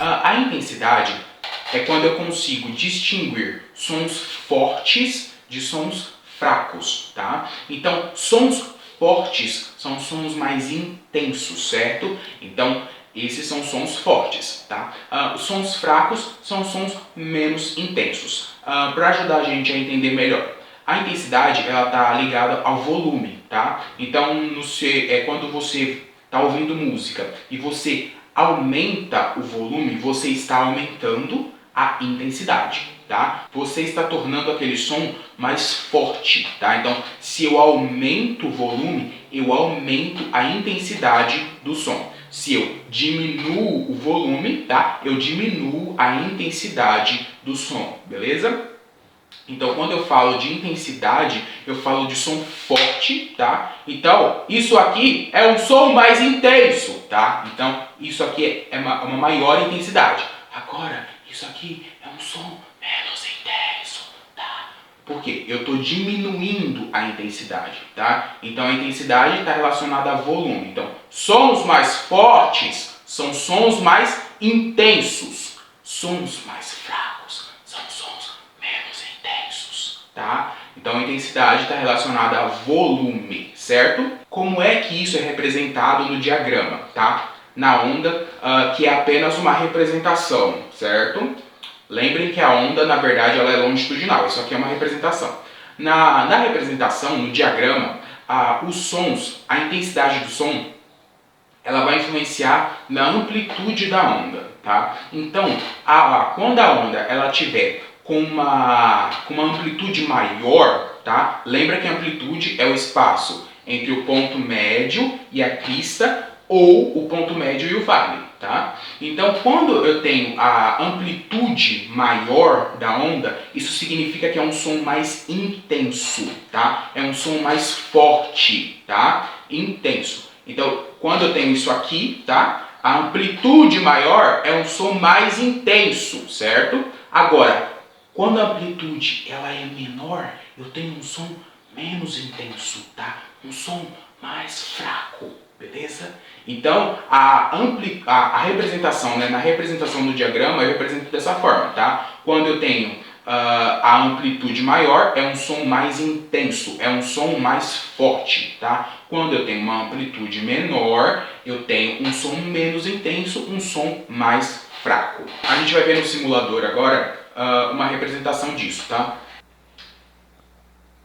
A intensidade é quando eu consigo distinguir sons fortes de sons fracos, tá? Então, sons fortes são sons mais intensos, certo? Então, esses são sons fortes, tá? Os sons fracos são sons menos intensos. Para ajudar a gente a entender melhor, a intensidade ela está ligada ao volume, tá? Então, quando você está ouvindo música e você aumenta o volume, você está aumentando a intensidade, tá? Você está tornando aquele som mais forte, tá? Então, se eu aumento o volume, eu aumento a intensidade do som. Se eu diminuo o volume, tá? Eu diminuo a intensidade do som, beleza? Então, quando eu falo de intensidade, eu falo de som forte, tá? Então, isso aqui é um som mais intenso, tá? Então, isso aqui é uma maior intensidade. Agora, isso aqui é um som menos intenso, tá? Por quê? Eu estou diminuindo a intensidade, tá? Então, a intensidade está relacionada a volume. Então, sons mais fortes são sons mais intensos. Sons mais fracos são sons menos intensos, tá? Então, a intensidade está relacionada a volume, certo? Como é que isso é representado no diagrama, tá? Na onda, que é apenas uma representação, certo? Lembrem que a onda, na verdade, ela é longitudinal. Isso aqui é uma representação. Na representação, no diagrama, os sons, a intensidade do som, ela vai influenciar na amplitude da onda, tá? Então, quando a onda ela tiver com uma amplitude maior, tá? Lembra que a amplitude é o espaço entre o ponto médio e a crista, ou o ponto médio e o vale, tá? Então, quando eu tenho a amplitude maior da onda, isso significa que é um som mais intenso, tá? É um som mais forte, tá? Intenso. Então, quando eu tenho isso aqui, tá? A amplitude maior é um som mais intenso, certo? Agora, quando a amplitude ela é menor, eu tenho um som menos intenso, tá? Um som mais fraco. Beleza? Então, a representação, né? Na representação do diagrama, eu represento dessa forma, tá? Quando eu tenho a amplitude maior, é um som mais intenso, é um som mais forte, tá? Quando eu tenho uma amplitude menor, eu tenho um som menos intenso, um som mais fraco. A gente vai ver no simulador agora uma representação disso, tá?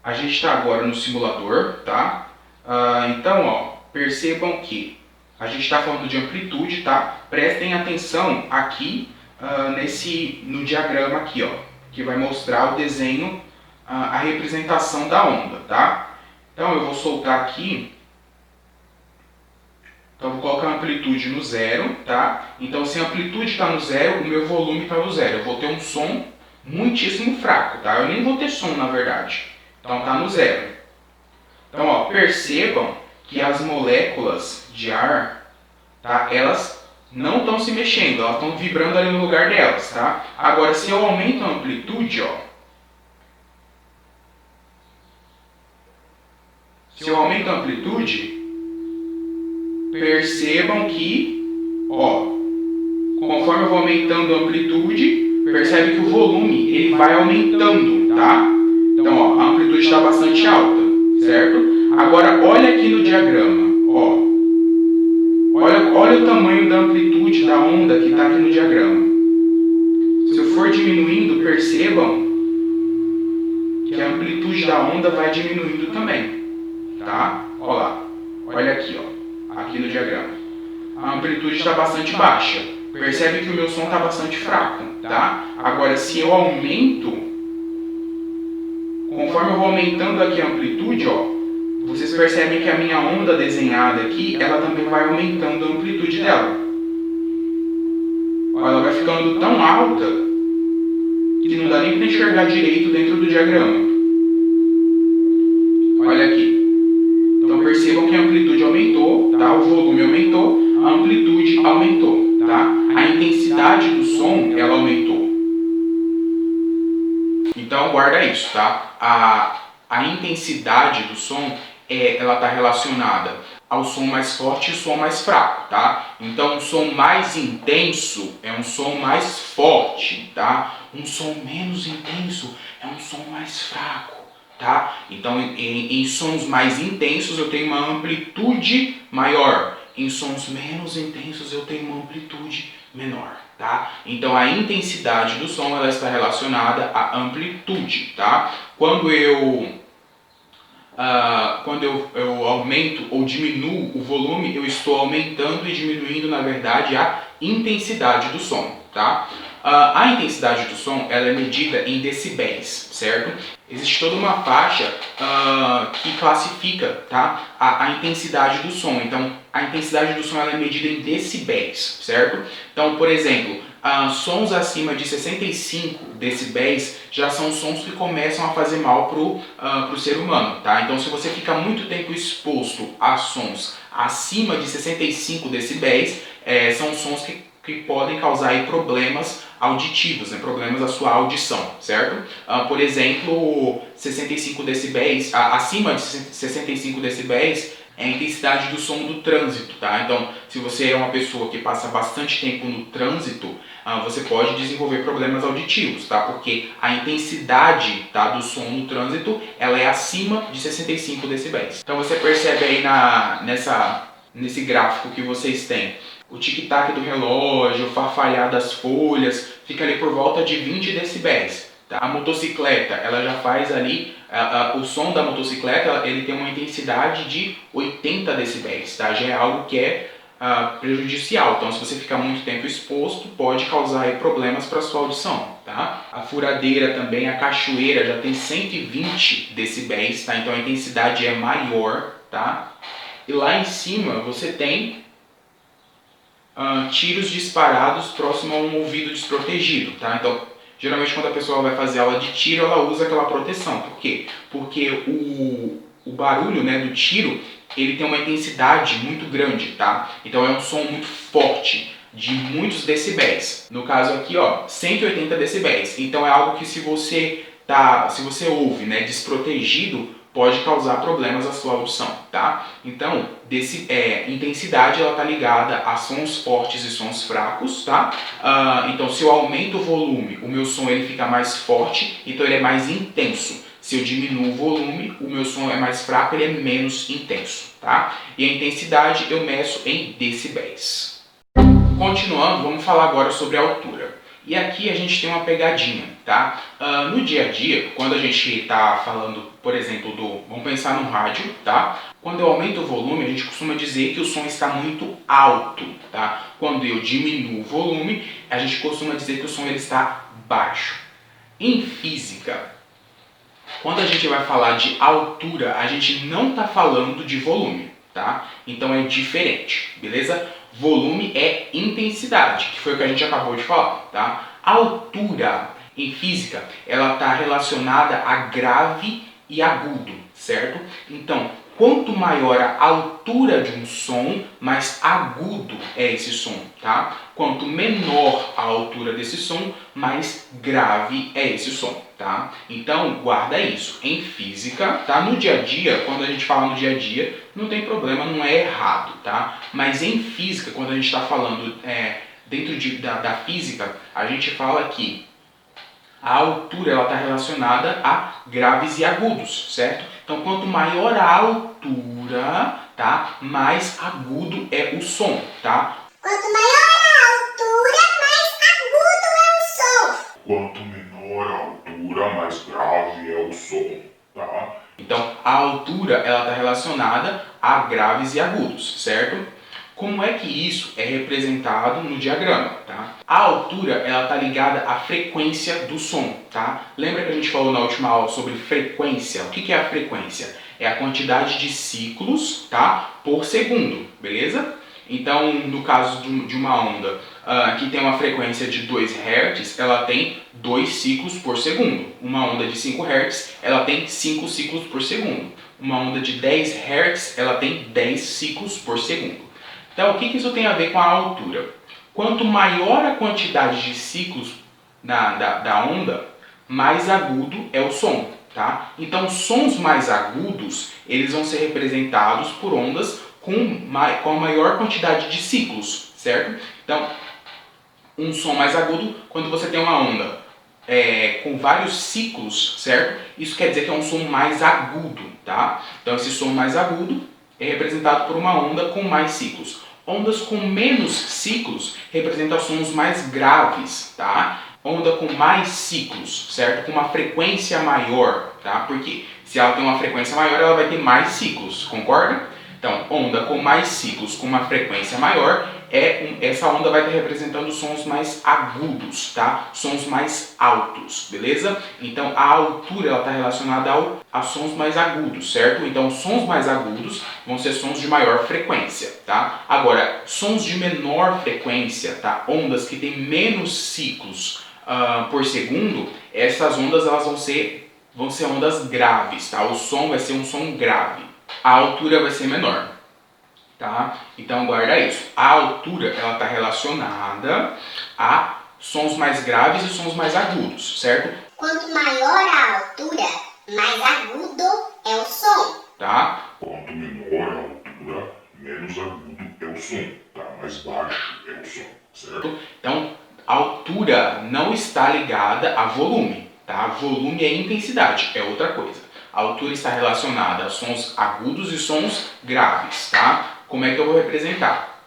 A gente está agora no simulador, tá? Então, ó, percebam que a gente está falando de amplitude, tá? Prestem atenção aqui no diagrama aqui, ó, que vai mostrar o desenho, a representação da onda, tá? Então eu vou soltar aqui. Então eu vou colocar a amplitude no zero, tá? Então se a amplitude está no zero, o meu volume está no zero. Eu vou ter um som muitíssimo fraco, tá? Eu nem vou ter som, na verdade. Então está no zero. Então, ó, percebam que as moléculas de ar, tá? Elas não estão se mexendo, elas estão vibrando ali no lugar delas, tá? Agora, se eu aumento a amplitude, ó, se eu aumento a amplitude, percebam que, ó, conforme eu vou aumentando a amplitude, percebe que o volume ele vai aumentando, tá? Então, ó, a amplitude está bastante alta, certo? Agora, olha aqui no diagrama, ó. Olha o tamanho da amplitude da onda que está aqui no diagrama. Se eu for diminuindo, percebam que a amplitude da onda vai diminuindo também, tá? Olha lá, olha aqui, ó, aqui no diagrama. A amplitude está bastante baixa. Percebe que o meu som está bastante fraco, tá? Agora, se eu aumento, conforme eu vou aumentando aqui a amplitude, ó, vocês percebem que a minha onda desenhada aqui, ela também vai aumentando a amplitude dela. Ela vai ficando tão alta que não dá nem para enxergar direito dentro do diagrama. Olha aqui. Então percebam que a amplitude aumentou, tá? O volume aumentou, a amplitude aumentou, tá? A intensidade do som, ela aumentou. Então guarda isso, tá? A intensidade do som ela está relacionada ao som mais forte e som mais fraco, tá? Então, um som mais intenso é um som mais forte, tá? Um som menos intenso é um som mais fraco, tá? Então, em sons mais intensos eu tenho uma amplitude maior. Em sons menos intensos eu tenho uma amplitude menor, tá? Então, a intensidade do som ela está relacionada à amplitude, tá? Quando eu aumento ou diminuo o volume, eu estou aumentando e diminuindo, na verdade, a intensidade do som, tá? A intensidade do som ela é medida em decibéis, certo? Existe toda uma faixa que classifica, tá, a intensidade do som. Então, a intensidade do som ela é medida em decibéis, certo? Então, por exemplo, sons acima de 65 decibéis já são sons que começam a fazer mal pro ser humano, tá? Então, se você fica muito tempo exposto a sons acima de 65 decibéis, são sons que podem causar aí problemas auditivos, né? Problemas da sua audição, certo? Por exemplo, 65 decibéis, acima de 65 decibéis é a intensidade do som do trânsito, tá? Então, se você é uma pessoa que passa bastante tempo no trânsito, você pode desenvolver problemas auditivos, tá? Porque a intensidade, tá, do som no trânsito, ela é acima de 65 decibéis. Então, você percebe aí nesse gráfico que vocês têm, o tic-tac do relógio, o farfalhar das folhas, fica ali por volta de 20 decibéis. Tá? A motocicleta, ela já faz ali, o som da motocicleta, ele tem uma intensidade de 80 decibéis, tá? Já é algo que é prejudicial. Então, se você ficar muito tempo exposto, pode causar aí problemas para sua audição, tá? A furadeira também, a cachoeira, já tem 120 decibéis, tá? Então, a intensidade é maior, tá? E lá em cima, você tem tiros disparados próximo a um ouvido desprotegido, tá? Então, geralmente quando a pessoa vai fazer aula de tiro, ela usa aquela proteção. Por quê? Porque o barulho, né, do tiro, ele tem uma intensidade muito grande, tá? Então é um som muito forte, de muitos decibéis. No caso aqui, ó, 180 decibéis. Então é algo que se você ouve, né, desprotegido, pode causar problemas à sua audição, tá? Então, intensidade ela tá ligada a sons fortes e sons fracos, tá? Então, se eu aumento o volume, o meu som ele fica mais forte, então ele é mais intenso. Se eu diminuo o volume, o meu som é mais fraco, ele é menos intenso, tá? E a intensidade eu meço em decibéis. Continuando, vamos falar agora sobre a altura. E aqui a gente tem uma pegadinha, tá? No dia a dia, quando a gente está falando, por exemplo, vamos pensar no rádio, tá? Quando eu aumento o volume, a gente costuma dizer que o som está muito alto, tá? Quando eu diminuo o volume, a gente costuma dizer que o som ele está baixo. Em física, quando a gente vai falar de altura, a gente não está falando de volume, tá? Então é diferente, beleza? Volume é intensidade, que foi o que a gente acabou de falar, tá? A altura, em física, ela está relacionada a grave e agudo, certo? Então, quanto maior a altura de um som, mais agudo é esse som, tá? Quanto menor a altura desse som, mais grave é esse som, tá? Então, guarda isso. Em física, tá? No dia a dia, quando a gente fala no dia a dia, não tem problema, não é errado, tá? Mas em física, quando a gente está falando dentro da física, a gente fala que a altura ela está relacionada a graves e agudos, certo? Então, quanto maior a altura, tá, mais agudo é o som, tá? Quanto maior a altura, mais agudo é o som. Quanto menor a altura, mais grave é o som, tá? Então, a altura ela está relacionada a graves e agudos, certo? Como é que isso é representado no diagrama, tá? A altura ela está ligada à frequência do som, tá? Lembra que a gente falou na última aula sobre frequência? O que é a frequência? É a quantidade de ciclos, tá, por segundo, beleza? Então, no caso de uma onda que tem uma frequência de 2 Hz, ela tem 2 ciclos por segundo. Uma onda de 5 Hz, ela tem 5 ciclos por segundo. Uma onda de 10 Hz, ela tem 10 ciclos por segundo. Então, o que isso tem a ver com a altura? Quanto maior a quantidade de ciclos da onda, mais agudo é o som, tá? Então, sons mais agudos, eles vão ser representados por ondas com a maior quantidade de ciclos, certo? Então, um som mais agudo, quando você tem uma onda com vários ciclos, certo? Isso quer dizer que é um som mais agudo, tá? Então, esse som mais agudo é representado por uma onda com mais ciclos. Ondas com menos ciclos representam sons mais graves, tá? Onda com mais ciclos, certo? Com uma frequência maior, tá? Porque se ela tem uma frequência maior, ela vai ter mais ciclos, concorda? Então, onda com mais ciclos, com uma frequência maior, essa onda vai estar representando sons mais agudos, tá? Sons mais altos, beleza? Então, a altura ela está relacionada a sons mais agudos, certo? Então, sons mais agudos vão ser sons de maior frequência, tá? Agora, sons de menor frequência, tá? Ondas que têm menos ciclos por segundo, essas ondas elas vão ser ondas graves, tá? O som vai ser um som grave. A altura vai ser menor, tá? Então guarda isso. A altura ela está relacionada a sons mais graves e sons mais agudos, certo? Quanto maior a altura, mais agudo é o som. Tá? Quanto menor a altura, menos agudo é o som, tá? Mais baixo é o som, certo? Então, a altura não está ligada a volume, tá? Volume é intensidade, é outra coisa. A altura está relacionada a sons agudos e sons graves, tá? Como é que eu vou representar?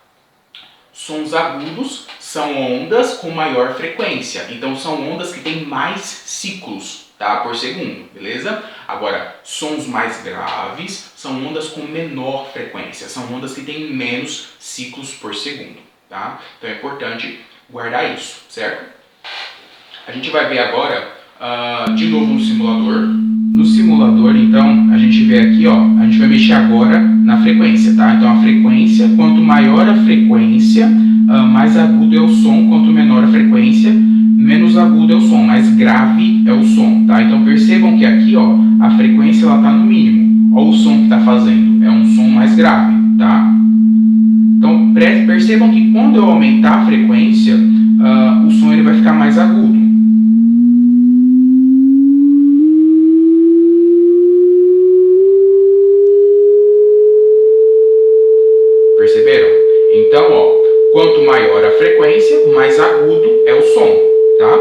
Sons agudos são ondas com maior frequência, então são ondas que têm mais ciclos, tá? Por segundo, beleza? Agora, sons mais graves são ondas com menor frequência, são ondas que têm menos ciclos por segundo, tá? Então é importante guardar isso, certo? A gente vai ver agora, de novo no simulador. No simulador, então, a gente vê aqui, ó, a gente vai mexer agora na frequência, tá? Então, a frequência, quanto maior a frequência, mais agudo é o som, quanto menor a frequência, menos agudo é o som, mais grave é o som, tá? Então, percebam que aqui, ó, a frequência, ela tá no mínimo. Olha o som que tá fazendo, é um som mais grave, tá? Então, percebam que quando eu aumentar a frequência, o som ele vai ficar mais agudo. Perceberam? Então, ó, quanto maior a frequência, mais agudo é o som, tá?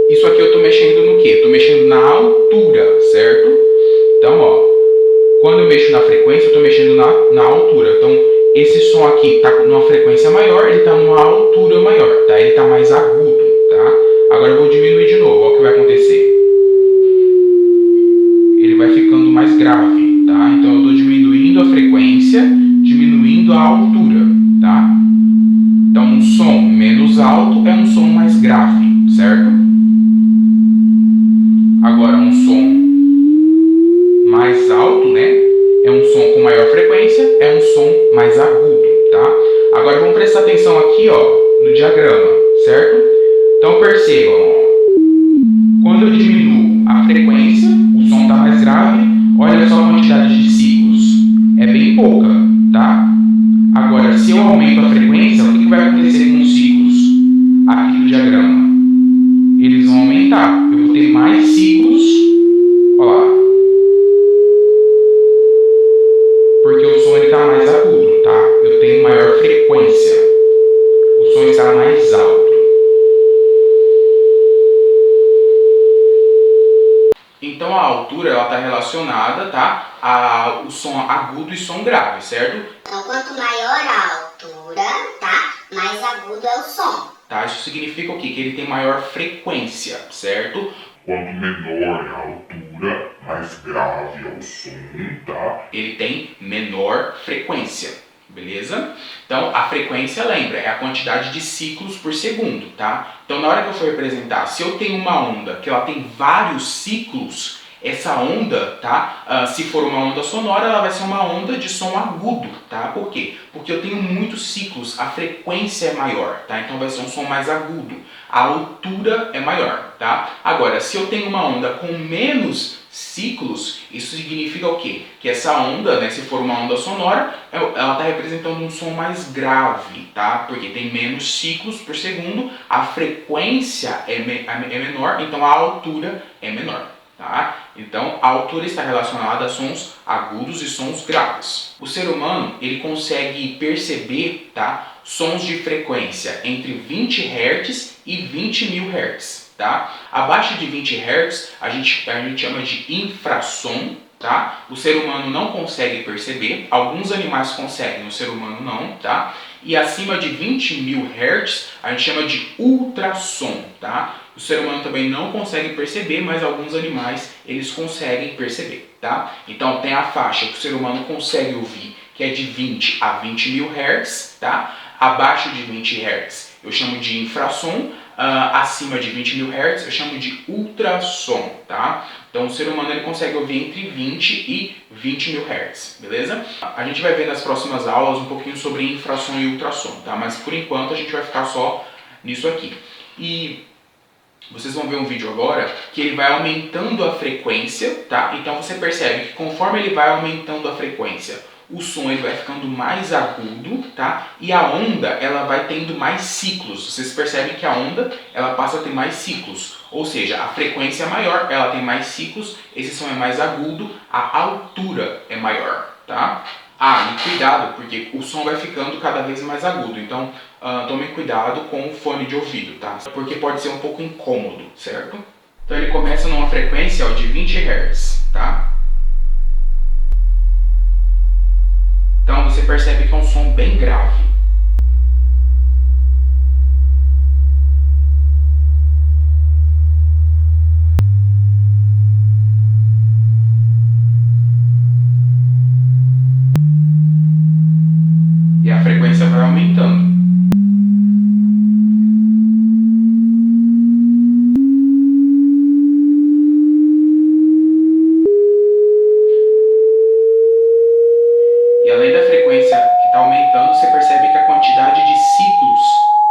Isso aqui eu estou mexendo no quê? Estou mexendo na altura, certo? Então, ó, quando eu mexo na frequência, eu estou mexendo na altura. Então, esse som aqui está numa frequência maior, ele está numa altura maior, tá? Ele está mais agudo, tá? Agora eu vou diminuir de novo, olha o que vai acontecer. Ele vai ficando mais grave, tá? Então, eu estou diminuindo a frequência, diminuindo a altura, tá? Então, um som menos alto é um som mais grave, certo? Agora, um som mais alto, né? É um som com maior frequência, é um som mais agudo, tá? Agora, vamos prestar atenção aqui, ó, no diagrama, certo? Então, percebam, ó, quando eu diminuo a frequência, o som está mais grave, olha só a quantidade de ciclos, é bem pouca, tá? Agora, se eu aumento a frequência, o que vai acontecer com os ciclos aqui do diagrama? Eles vão aumentar, eu vou ter mais ciclos, olha lá, porque o som está mais agudo, tá? Eu tenho maior frequência, o som está mais alto. Então a altura ela está relacionada, tá, ao som agudo e som grave, certo? Então, quanto maior a altura, tá, mais agudo é o som. Tá? Isso significa o quê? Que ele tem maior frequência, certo? Quanto menor a altura, mais grave é o som, tá? Ele tem menor frequência, beleza? Então, a frequência, lembra, é a quantidade de ciclos por segundo, tá? Então, na hora que eu for representar, se eu tenho uma onda que ela tem vários ciclos, essa onda, tá? Se for uma onda sonora, ela vai ser uma onda de som agudo, tá? Por quê? Porque eu tenho muitos ciclos, a frequência é maior, tá? Então vai ser um som mais agudo. A altura é maior, tá? Agora, se eu tenho uma onda com menos ciclos, isso significa o quê? Que essa onda, né, se for uma onda sonora, ela está representando um som mais grave, tá? Porque tem menos ciclos por segundo, a frequência é menor, então a altura é menor. tá? Então, a altura está relacionada a sons agudos e sons graves. O ser humano, ele consegue perceber, tá, sons de frequência entre 20 Hz e 20.000 Hz, tá? Abaixo de 20 Hz, a gente chama de infrassom, tá? O ser humano não consegue perceber, alguns animais conseguem, o ser humano não, tá? E acima de 20.000 Hz, a gente chama de ultrassom, tá? O ser humano também não consegue perceber, mas alguns animais, eles conseguem perceber, tá? Então, tem a faixa que o ser humano consegue ouvir, que é de 20 a 20.000 Hz, tá? Abaixo de 20 Hz, eu chamo de infrassom. Acima de 20.000 Hz, eu chamo de ultrassom, tá? Então, o ser humano ele consegue ouvir entre 20 e 20.000 Hz, beleza? A gente vai ver nas próximas aulas um pouquinho sobre infrassom e ultrassom, tá? Mas, por enquanto, a gente vai ficar só nisso aqui. E vocês vão ver um vídeo agora que ele vai aumentando a frequência, tá? Então, você percebe que conforme ele vai aumentando a frequência, o som ele vai ficando mais agudo, tá? E a onda, ela vai tendo mais ciclos. Vocês percebem que a onda, ela passa a ter mais ciclos. Ou seja, a frequência é maior, ela tem mais ciclos, esse som é mais agudo, a altura é maior, tá? E cuidado, porque o som vai ficando cada vez mais agudo. Então, tomem cuidado com o fone de ouvido, tá? Porque pode ser um pouco incômodo, certo? Então, ele começa numa frequência de 20 Hz, tá? Então você percebe que é um som bem grave. E a frequência vai aumentando. E além da frequência que está aumentando, você percebe que a quantidade de ciclos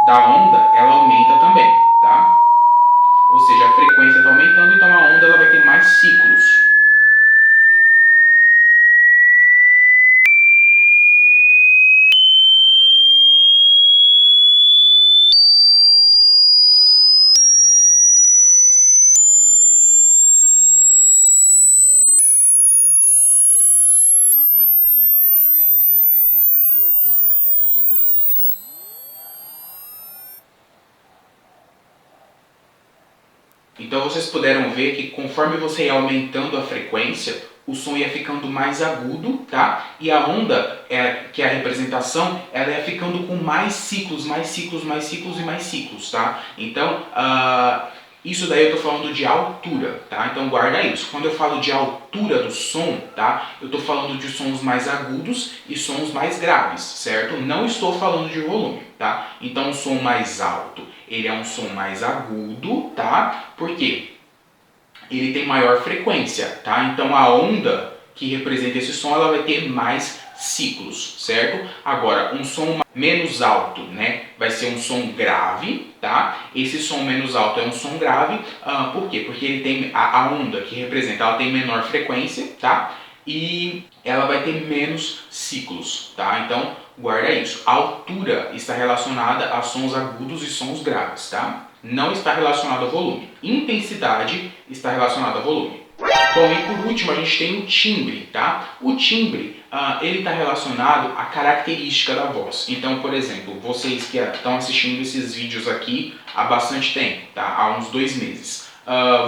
da onda, ela aumenta também, tá? Ou seja, a frequência está aumentando, então a onda ela vai ter mais ciclos. Então vocês puderam ver que conforme você ia aumentando a frequência, o som ia ficando mais agudo, tá? E a onda, que é a representação, ela ia ficando com mais ciclos, mais ciclos, mais ciclos e mais ciclos, tá? Então, isso daí eu tô falando de altura, tá? Então guarda isso. Quando eu falo de altura do som, tá? Eu tô falando de sons mais agudos e sons mais graves, certo? Não estou falando de volume, tá? Então o som mais alto, ele é um som mais agudo, tá? Por quê? Ele tem maior frequência, tá? Então a onda que representa esse som, ela vai ter mais ciclos, certo? Agora, um som menos alto, né? Vai ser um som grave, tá? Esse som menos alto é um som grave, por quê? Porque ele tem a onda que representa, ela tem menor frequência, tá? E ela vai ter menos ciclos, tá? Então, guarda isso. A altura está relacionada a sons agudos e sons graves, tá? Não está relacionado a volume. Intensidade está relacionada a volume. Bom, e por último a gente tem o timbre, tá? O timbre, ele está relacionado à característica da voz. Então, por exemplo, vocês que estão assistindo esses vídeos aqui há bastante tempo, tá? Há uns 2 meses.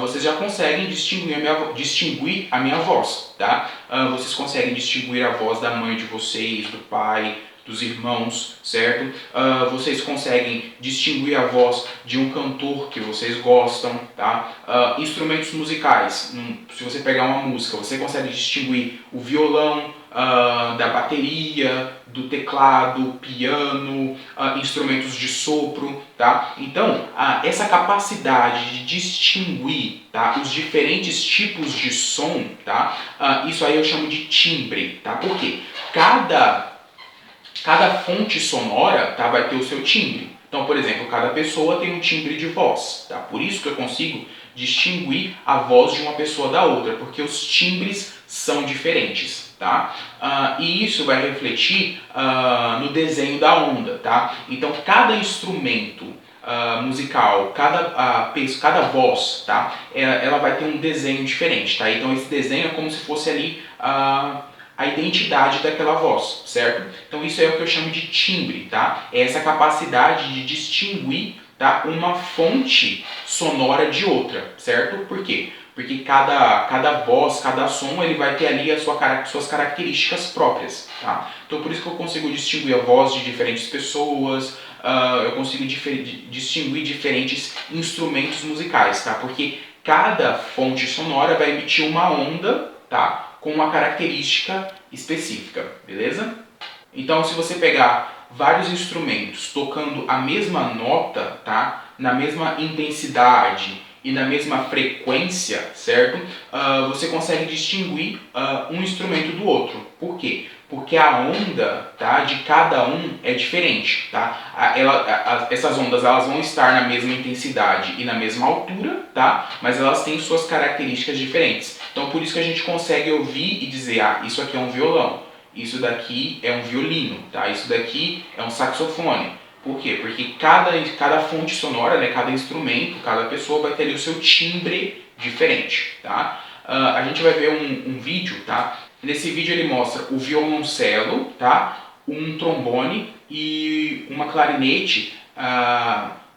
Vocês já conseguem distinguir a minha voz, tá? Vocês conseguem distinguir a voz da mãe de vocês, do pai, dos irmãos, certo? Vocês conseguem distinguir a voz de um cantor que vocês gostam, tá? Instrumentos musicais, se você pegar uma música, você consegue distinguir o violão da bateria, do teclado, piano, instrumentos de sopro, tá? Então, essa capacidade de distinguir, tá, os diferentes tipos de som, tá? Isso aí eu chamo de timbre, tá? Por quê? Cada fonte sonora, tá, vai ter o seu timbre. Então, por exemplo, cada pessoa tem um timbre de voz, tá? Por isso que eu consigo distinguir a voz de uma pessoa da outra, porque os timbres são diferentes, tá? E isso vai refletir no desenho da onda, tá? Então, cada instrumento musical, cada voz, tá? Ela vai ter um desenho diferente, tá? Então esse desenho é como se fosse ali a identidade daquela voz, certo? Então isso é o que eu chamo de timbre, tá? É essa capacidade de distinguir, tá, uma fonte sonora de outra, certo? Por quê? Porque cada voz, cada som, ele vai ter ali suas características próprias, tá? Então por isso que eu consigo distinguir a voz de diferentes pessoas, eu consigo distinguir diferentes instrumentos musicais, tá? Porque cada fonte sonora vai emitir uma onda, tá, com uma característica específica, beleza? Então, se você pegar vários instrumentos tocando a mesma nota, tá, na mesma intensidade e na mesma frequência, certo? Você consegue distinguir um instrumento do outro. Por quê? Porque a onda, tá, de cada um é diferente, tá? Essas ondas elas vão estar na mesma intensidade e na mesma altura, tá? Mas elas têm suas características diferentes. Então por isso que a gente consegue ouvir e dizer, isso aqui é um violão, isso daqui é um violino, tá? Isso daqui é um saxofone. Por quê? Porque cada fonte sonora, né, cada instrumento, cada pessoa vai ter ali o seu timbre diferente, tá? A gente vai ver um vídeo, tá? Nesse vídeo ele mostra o violoncelo, tá? Um trombone e uma clarinete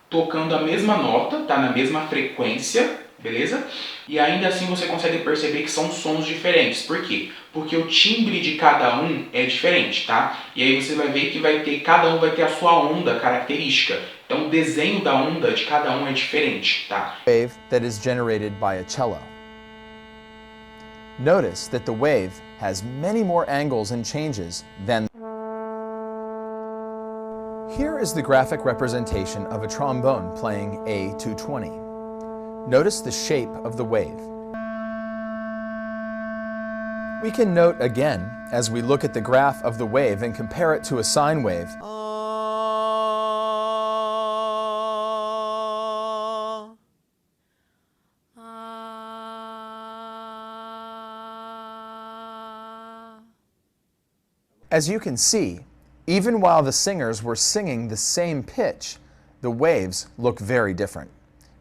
tocando a mesma nota, tá? Na mesma frequência, beleza? E ainda assim você consegue perceber que são sons diferentes. Por quê? Porque o timbre de cada um é diferente, tá? E aí você vai ver que cada um vai ter a sua onda característica. Então o desenho da onda de cada um é diferente, tá? Wave that is generated by a cello. Notice that the wave has many more angles and changes than. Here is the graphic representation of a trombone playing a 220. Notice the shape of the wave. We can note again, as we look at the graph of the wave and compare it to a sine wave, as you can see, even while the singers were singing the same pitch, the waves look very different.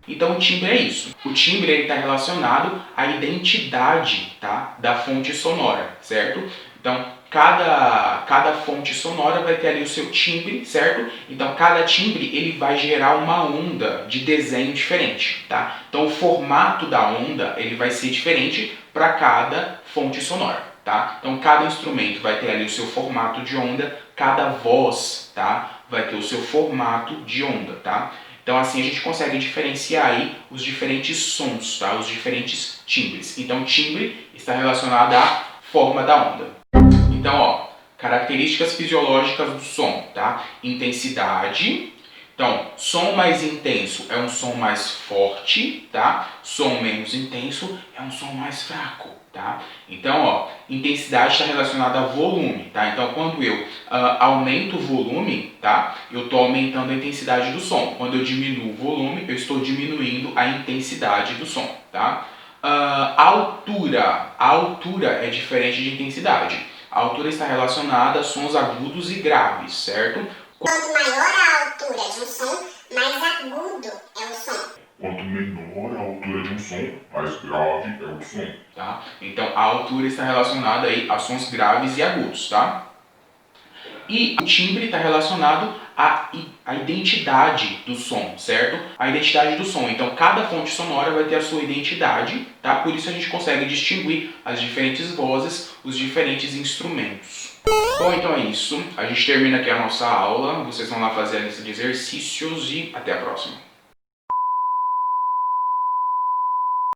Então o timbre é isso. O timbre está relacionado à identidade, tá, da fonte sonora, certo? Então cada fonte sonora vai ter ali o seu timbre, certo? Então cada timbre ele vai gerar uma onda de desenho diferente, tá? Então o formato da onda ele vai ser diferente para cada fonte sonora, tá? Então cada instrumento vai ter ali o seu formato de onda, cada voz, tá, vai ter o seu formato de onda, tá? Então assim a gente consegue diferenciar aí os diferentes sons, tá? Os diferentes timbres. Então timbre está relacionado à forma da onda. Então, características fisiológicas do som, tá? Intensidade. Então, som mais intenso é um som mais forte, tá? Som menos intenso é um som mais fraco, tá? Então, intensidade está relacionada a volume, tá? Então, quando eu aumento o volume, tá? Eu estou aumentando a intensidade do som. Quando eu diminuo o volume, eu estou diminuindo a intensidade do som, tá? Altura. A altura é diferente de intensidade. A altura está relacionada a sons agudos e graves, certo? Quanto maior a altura de um som, mais agudo é o som. Quanto menor a altura de um som, mais grave é o som. Tá? Então a altura está relacionada aí a sons graves e agudos, tá? E o timbre está relacionado à identidade do som, certo? A identidade do som. Então cada fonte sonora vai ter a sua identidade, tá? Por isso a gente consegue distinguir as diferentes vozes, os diferentes instrumentos. Bom, então é isso. A gente termina aqui a nossa aula. Vocês vão lá fazer a lista de exercícios e até a próxima.